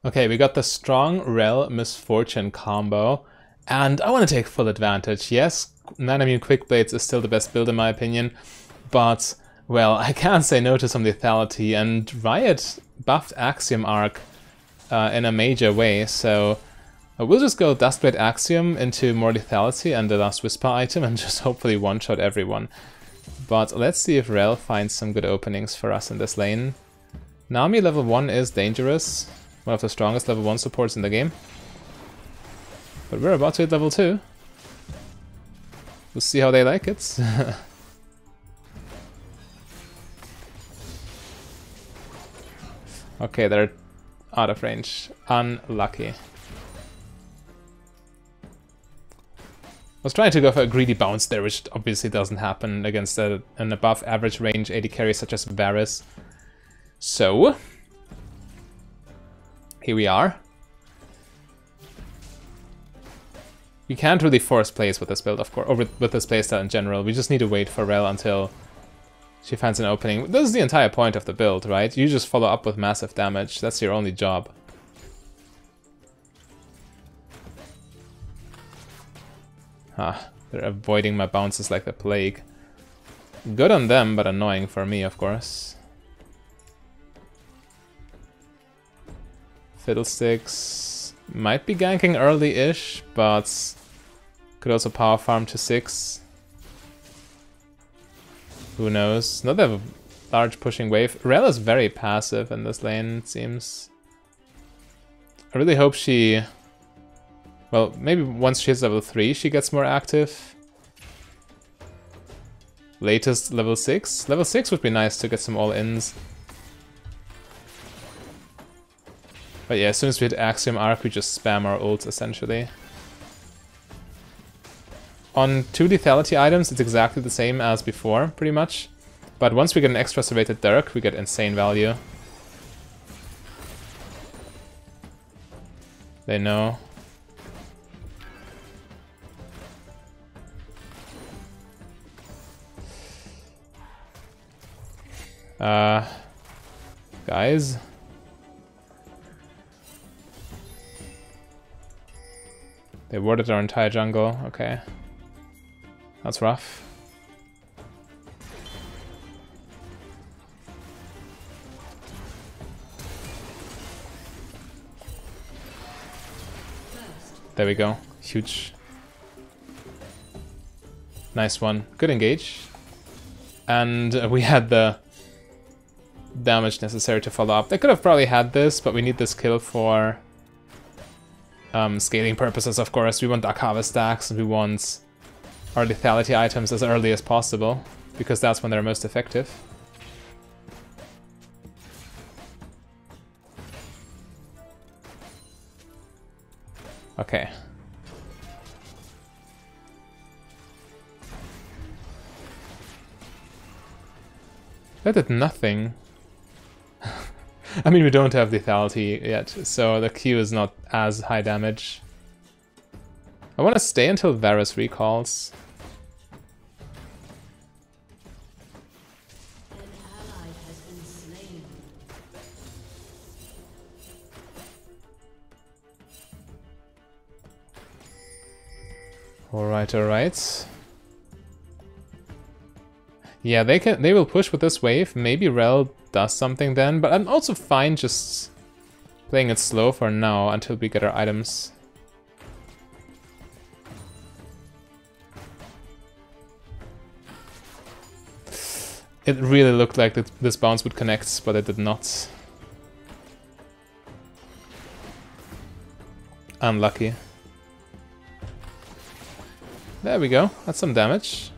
Okay, we got the strong Rel Misfortune combo, and I want to take full advantage. Yes, 9 immune Quick Blades is still the best build in my opinion, but, well, I can't say no to some lethality, and Riot buffed Axiom arc in a major way, so we'll just go Dustblade Axiom into more lethality and the last Whisper item and just hopefully one-shot everyone. But let's see if Rel finds some good openings for us in this lane. Nami level 1 is dangerous. One of the strongest level 1 supports in the game. But we're about to hit level 2. We'll see how they like it. Okay, they're out of range. Unlucky. I was trying to go for a greedy bounce there, which obviously doesn't happen against an above average range AD carry such as Varus. So, here we are. We can't really force plays with this build, of course, or with this playstyle in general. We just need to wait for Rel until she finds an opening. This is the entire point of the build, right? You just follow up with massive damage. That's your only job. Ah, they're avoiding my bounces like the plague. Good on them, but annoying for me, of course. Fiddlesticks might be ganking early-ish, but could also power farm to 6. Who knows? Not a large pushing wave. Rel is very passive in this lane, it seems. I really hope she... Well, maybe once she hits level 3, she gets more active. Latest level 6? Level 6 would be nice to get some all-ins. But yeah, as soon as we hit Axiom arc, we just spam our ults, essentially. On 2 lethality items, it's exactly the same as before, pretty much. But once we get an extra serrated Dirk, we get insane value. They know. Guys? They warded our entire jungle, okay. That's rough. There we go, huge. Nice one, good engage. And we had the damage necessary to follow up. They could have probably had this, but we need this kill for scaling purposes, of course. We want Dark Harvest stacks, and we want our lethality items as early as possible, because that's when they're most effective. Okay. That did nothing. I mean, we don't have lethality yet, so the Q is not as high damage. I want to stay until Varus recalls. Alright, alright. Yeah, they will push with this wave. Maybe Rel does something then, but I'm also fine just playing it slow for now until we get our items. It really looked like this bounce would connect, but it did not. Unlucky. There we go, that's some damage.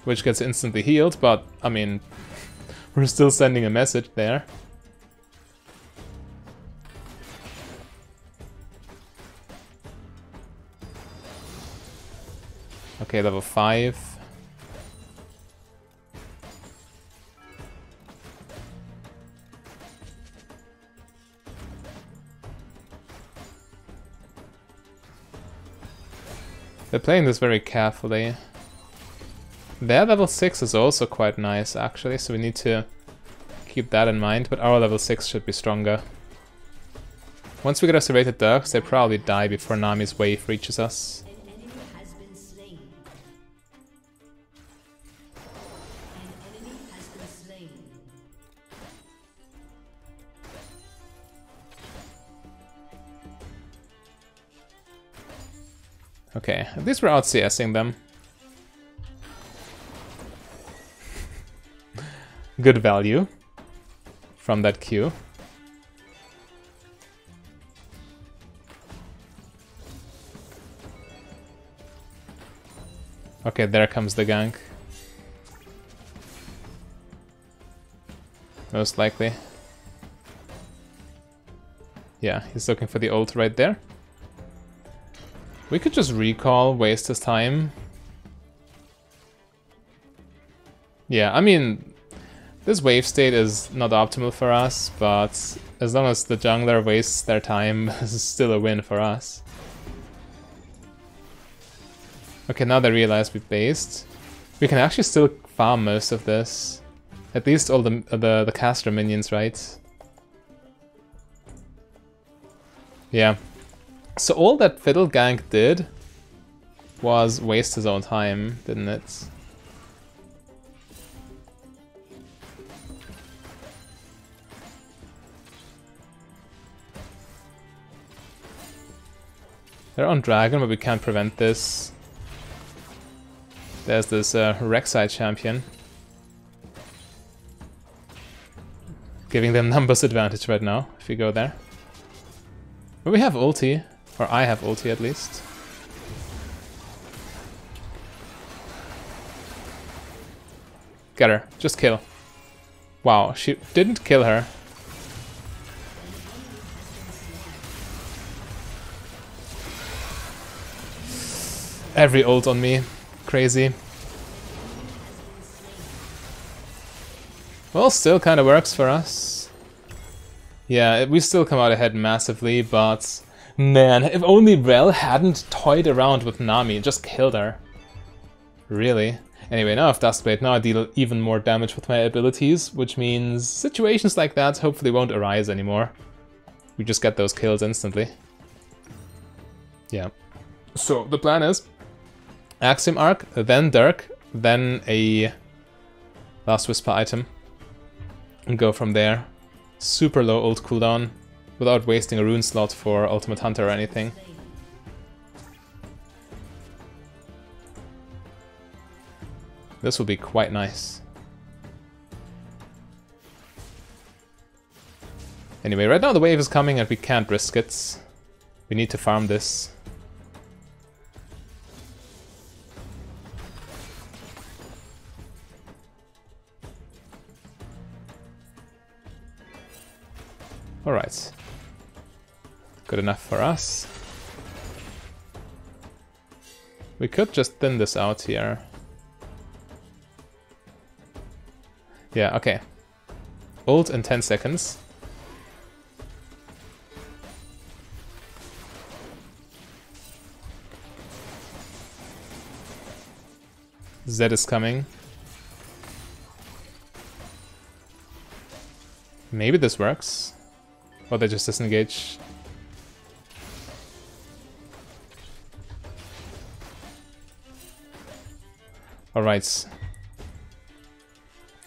Which gets instantly healed, but, I mean, we're still sending a message there. Okay, level 5. They're playing this very carefully. Their level 6 is also quite nice, actually, so we need to keep keep that in mind, but our level 6 should be stronger. Once we get our serrated ducks, they probably die before Nami's wave reaches us. Okay, at least we're out CSing them. Good value from that Q. Okay, there comes the gank. Most likely. Yeah, he's looking for the ult right there. We could just recall, waste his time. Yeah, I mean, this wave state is not optimal for us, but as long as the jungler wastes their time, this is still a win for us. Okay, now they realize we based. We can actually still farm most of this. At least all the caster minions, right? Yeah. So all that Fiddle gank did was waste his own time, didn't it? They're on Dragon, but we can't prevent this. There's this Rek'Sai champion. Giving them numbers advantage right now, if we go there. But we have ulti, or I have ulti at least. Get her, just kill. Wow, she didn't kill her. Every ult on me. Crazy. Well, still kind of works for us. Yeah, we still come out ahead massively, but man, if only Rel hadn't toyed around with Nami and just killed her. Really? Anyway, now I have Duskblade, now I deal even more damage with my abilities, which means situations like that hopefully won't arise anymore. We just get those kills instantly. Yeah. So, the plan is Axiom Arc, then Dirk, then a Last Whisper item. And go from there. Super low ult cooldown, without wasting a rune slot for Ultimate Hunter or anything. This will be quite nice. Anyway, right now the wave is coming and we can't risk it. We need to farm this. Alright. Good enough for us. We could just thin this out here. Yeah, okay. Ult in 10 seconds. Zed is coming. Maybe this works. Or they just disengage. Alright.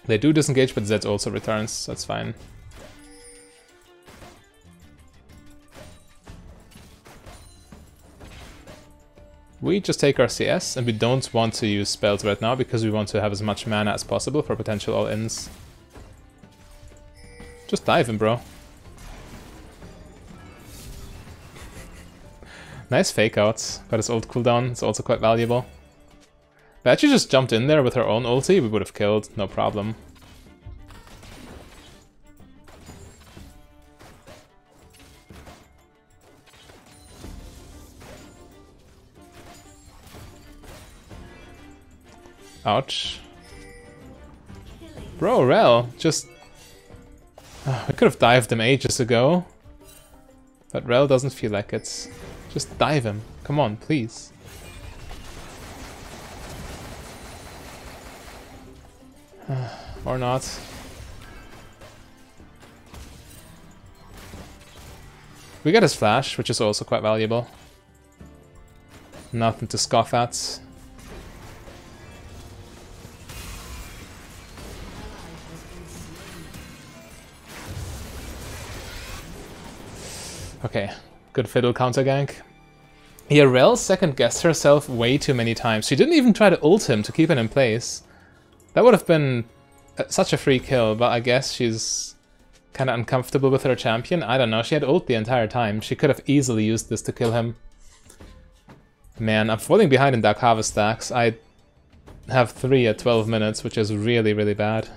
They do disengage, but Zed also returns. That's fine. We just take our CS, and we don't want to use spells right now because we want to have as much mana as possible for potential all-ins. Just dive him, bro. Nice fake outs. Got his ult cooldown, it's also quite valuable. If I actually just jumped in there with her own ulti, we would have killed, no problem. Ouch. Bro, Rel, just... I could have dived him ages ago. But Rel doesn't feel like it. Just dive him. Come on, please. Or not. We get his flash, which is also quite valuable. Nothing to scoff at. Okay, good fiddle counter gank. Yeah, Rel second-guessed herself way too many times. She didn't even try to ult him to keep him in place. That would have been such a free kill, but I guess she's kind of uncomfortable with her champion. I don't know, she had ult the entire time. She could have easily used this to kill him. Man, I'm falling behind in Dark Harvest stacks. I have 3 at 12 minutes, which is really, really bad.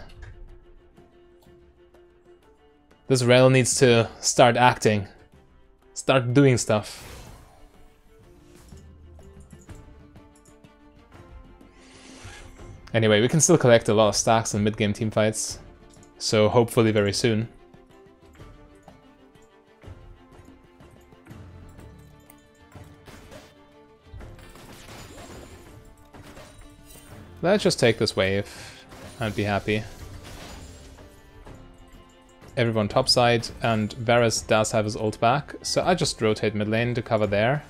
This Rel needs to start acting. Start doing stuff. Anyway, we can still collect a lot of stacks in mid-game teamfights, so hopefully very soon. Let's just take this wave and be happy. Everyone topside, and Varus does have his ult back, so I just rotate mid lane to cover there.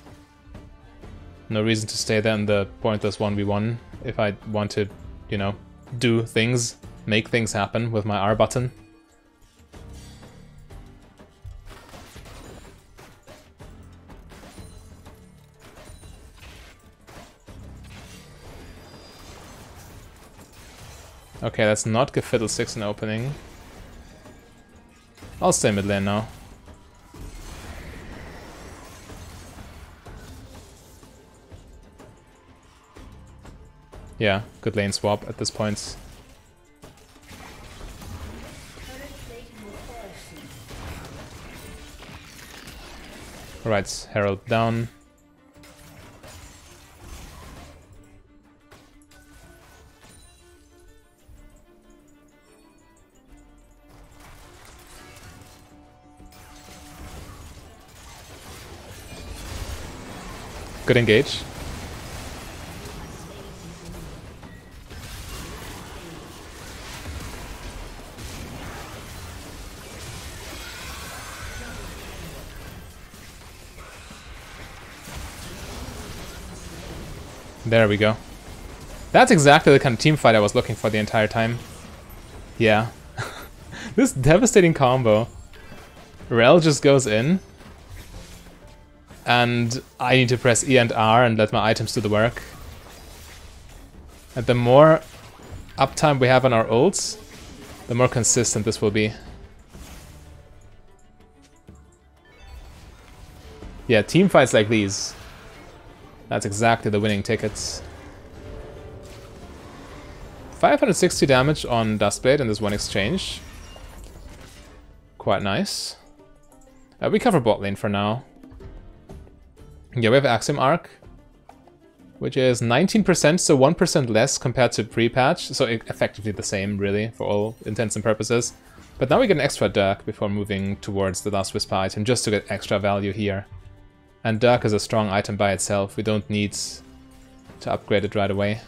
No reason to stay there in the pointless 1v1 if I want to, you know, do things, make things happen with my R button. Okay, let's not give Fiddle 6 an opening. I'll stay mid lane now. Yeah, good lane swap at this point. Alright, Herald down. Good engage. There we go. That's exactly the kind of team fight I was looking for the entire time. Yeah. This devastating combo. Rel just goes in. And I need to press E and R and let my items do the work. And the more uptime we have on our ults, the more consistent this will be. Yeah, team fights like these. That's exactly the winning tickets. 560 damage on Duskblade in this one exchange. Quite nice. We cover bot lane for now. Yeah, we have Axiom Arc, which is 19%, so 1% less compared to pre-patch, so effectively the same, really, for all intents and purposes. But now we get an extra Dirk before moving towards the Last Whisper item, just to get extra value here. And Dirk is a strong item by itself, we don't need to upgrade it right away.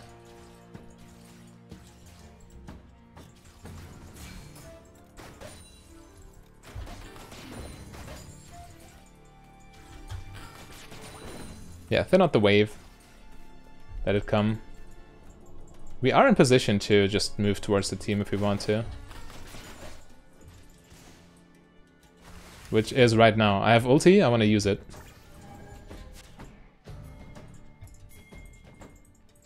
Yeah, thin out the wave. Let it come. We are in position to just move towards the team if we want to. Which is right now. I have ulti, I want to use it.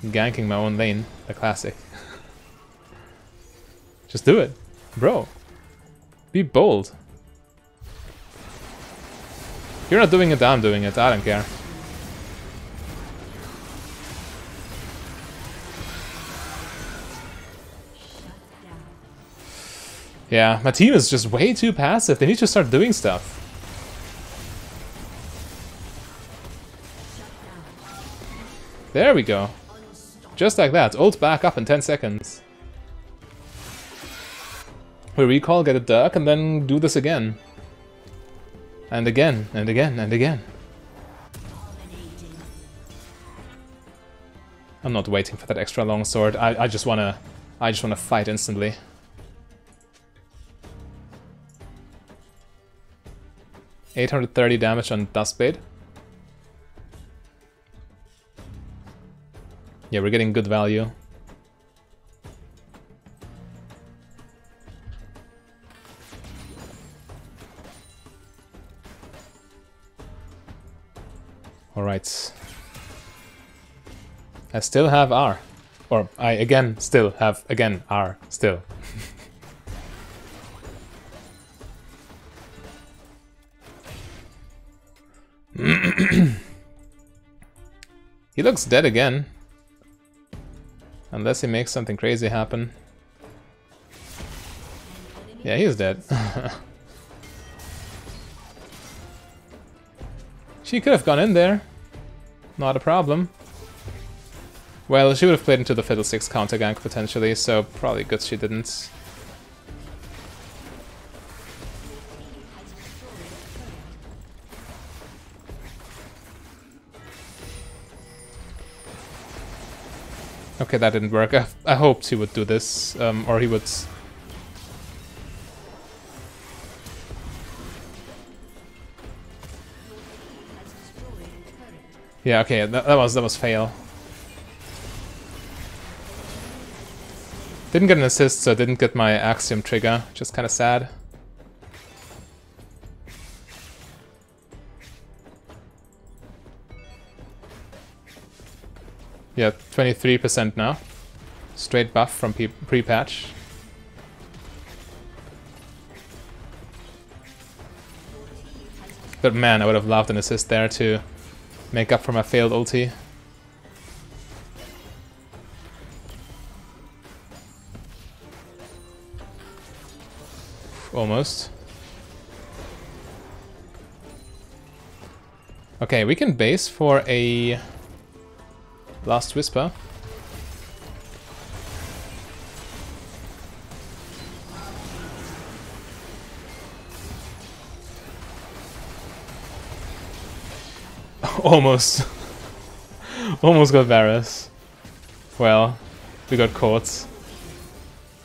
I'm ganking my own lane, the classic. Just do it, bro. Be bold. If you're not doing it, I'm doing it, I don't care. Yeah, my team is just way too passive. They need to start doing stuff. There we go. Just like that. Ult back up in 10 seconds. We recall, get a Dirk, and then do this again. And again, and again, and again. I'm not waiting for that extra long sword. I just wanna fight instantly. 830 damage on Dustblade. Yeah, we're getting good value. Alright. I still have R. Or I again still have R still. He looks dead again. Unless he makes something crazy happen. Yeah, he is dead. She could have gone in there. Not a problem. Well, she would have played into the Fiddlesticks counter gank potentially, so probably good she didn't. Okay, that didn't work. I hoped he would do this, or he would... Yeah, okay, that was fail. Didn't get an assist, so didn't get my Axiom trigger, just kind of sad. Yeah, 23% now. Straight buff from pre-patch. But man, I would have loved an assist there to make up for my failed ulti. Almost. Okay, we can base for a Last Whisper. Almost. Almost got Varus. Well, we got caught.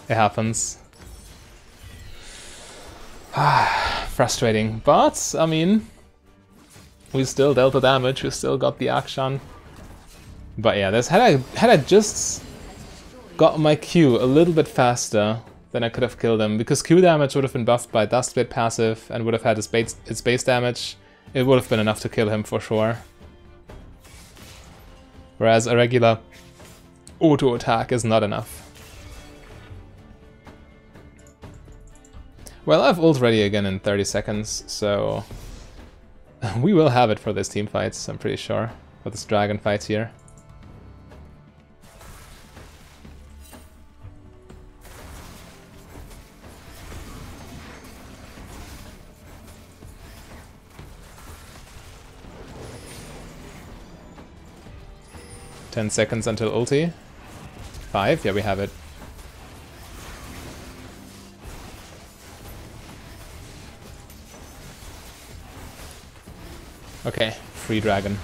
It happens. Frustrating, but I mean, we still dealt the damage, we still got the action. But yeah, this had I just got my Q a little bit faster, then I could have killed him, because Q damage would have been buffed by Dustblade passive and would have had its base damage. It would have been enough to kill him for sure. Whereas a regular auto attack is not enough. Well, I've ult ready again in 30 seconds, so we will have it for this team fight, I'm pretty sure, for this dragon fight here. Ten seconds until ulti. 5, yeah, we have it. Okay, free dragon.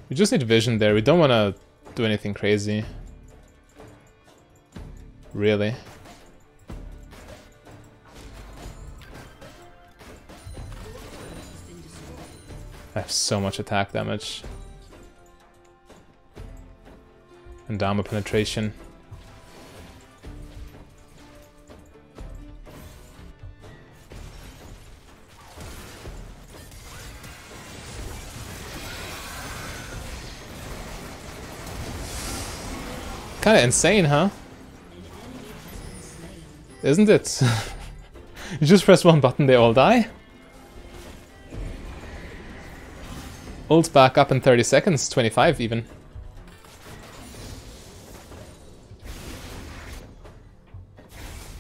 We just need vision there, we don't want to do anything crazy. Really. I have so much attack damage. And armor penetration. Kinda insane, huh? Isn't it? You just press one button, they all die? Ult's back up in 30 seconds, 25 even.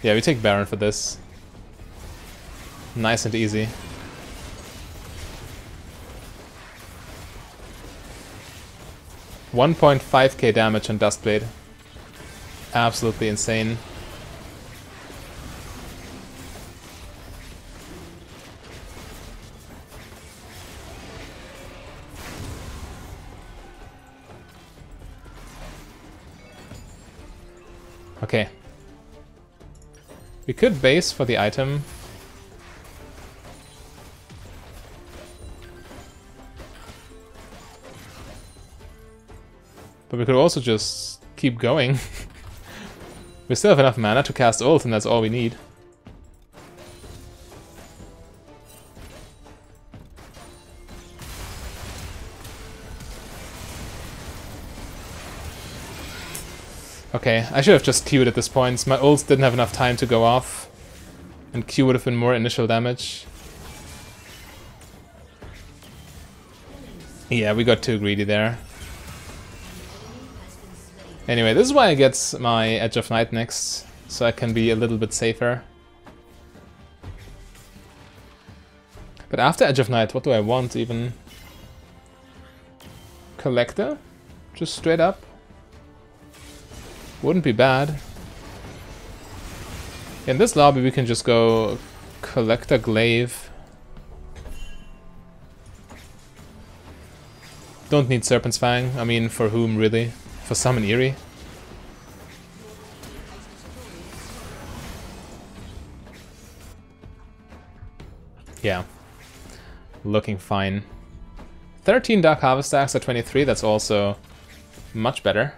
Yeah, we take Baron for this. Nice and easy. $1.5k damage on Dustblade. Absolutely insane. Okay. We could base for the item. But we could also just keep going. We still have enough mana to cast ult, and that's all we need. Okay, I should have just Q'd at this point. My ults didn't have enough time to go off. And Q would have been more initial damage. Yeah, we got too greedy there. Anyway, this is why I get my Edge of Night next, so I can be a little bit safer. But after Edge of Night, what do I want even? Collector? Just straight up? Wouldn't be bad. In this lobby we can just go Collector Glaive. Don't need Serpent's Fang, I mean for whom really? For Summon Eerie. Yeah. Looking fine. 13 Dark Harvest stacks at 23, that's also much better.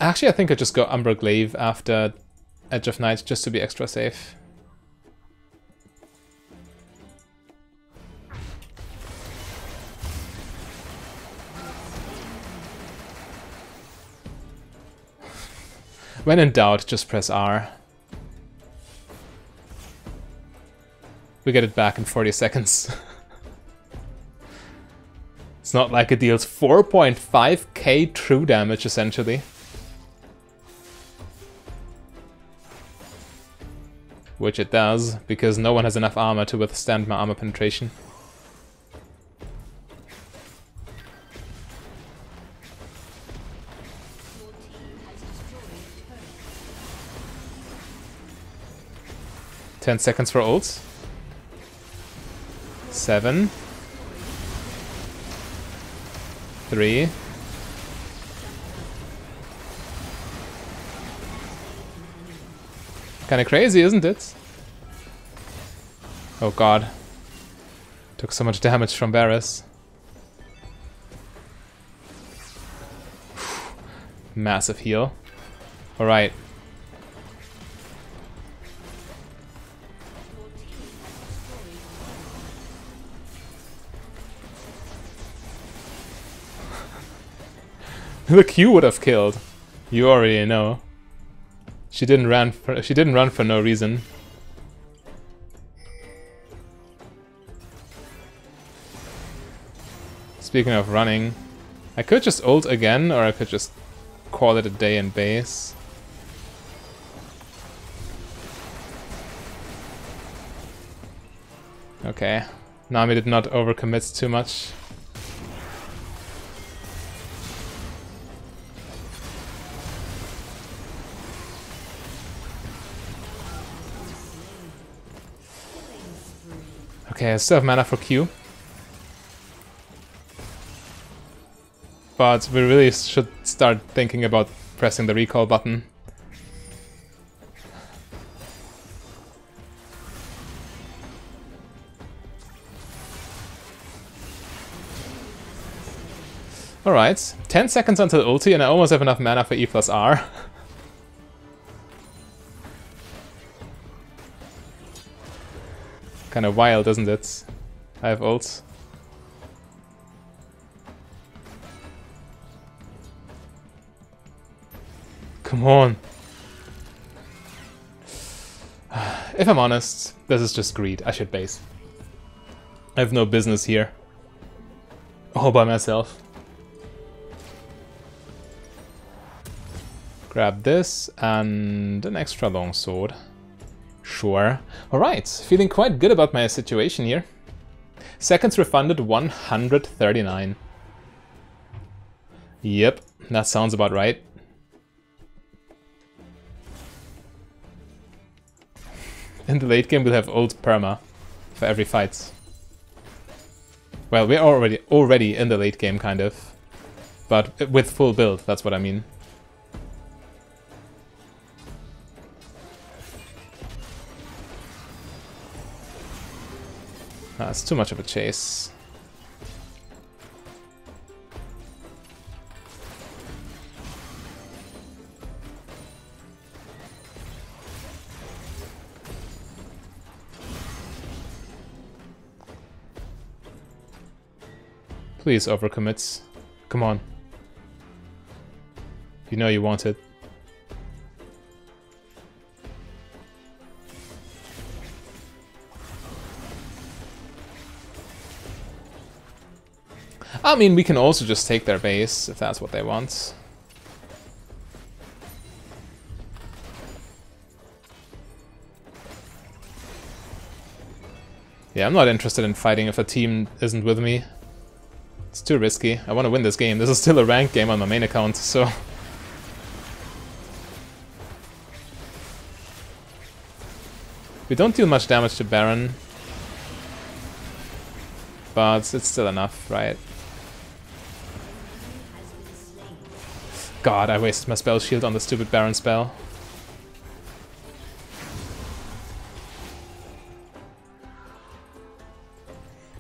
Actually, I think I just go Umbra Glaive after Edge of Night just to be extra safe. When in doubt, just press R. We get it back in 40 seconds. It's not like it deals 4.5k true damage, essentially. Which it does, because no one has enough armor to withstand my armor penetration. Ten seconds for ults. 7. 3. Kinda crazy, isn't it? Oh god. Took so much damage from Varus. Massive heal. Alright. The Q would have killed. You already know. She didn't run for no reason. Speaking of running, I could just ult again, or I could just call it a day in base. Okay, Nami did not overcommit too much. Okay, I still have mana for Q. But we really should start thinking about pressing the recall button. Alright, 10 seconds until ulti and I almost have enough mana for E plus R. Kinda wild, isn't it? I have ults. Come on. If I'm honest, this is just greed. I should base. I have no business here. All by myself. Grab this and an extra long sword. Sure. Alright, feeling quite good about my situation here. Seconds refunded 139. Yep, that sounds about right. In the late game we'll have ult perma for every fight. Well, we're already in the late game, kind of. But with full build, that's what I mean. It's too much of a chase. Please overcommit. Come on. You know you want it. I mean, we can also just take their base, if that's what they want. Yeah, I'm not interested in fighting if a team isn't with me. It's too risky. I want to win this game. This is still a ranked game on my main account, so... We don't deal much damage to Baron. But it's still enough, right? God, I wasted my spell shield on the stupid Baron spell.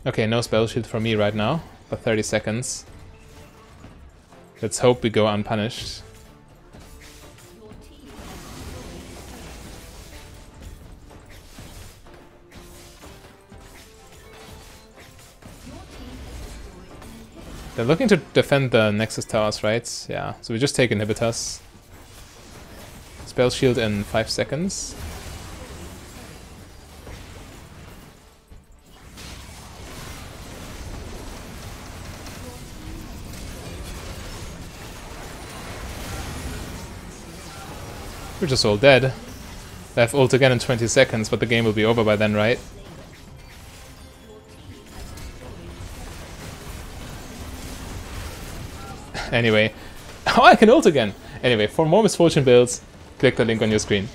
Okay, no spell shield for me right now, for 30 seconds. Let's hope we go unpunished. They're looking to defend the Nexus towers, right? Yeah, so we just take inhibitors. Spell shield in 5 seconds. We're just all dead. They have ult again in 20 seconds, but the game will be over by then, right? Anyway, oh, I can ult again! Anyway, for more Misfortune builds, click the link on your screen.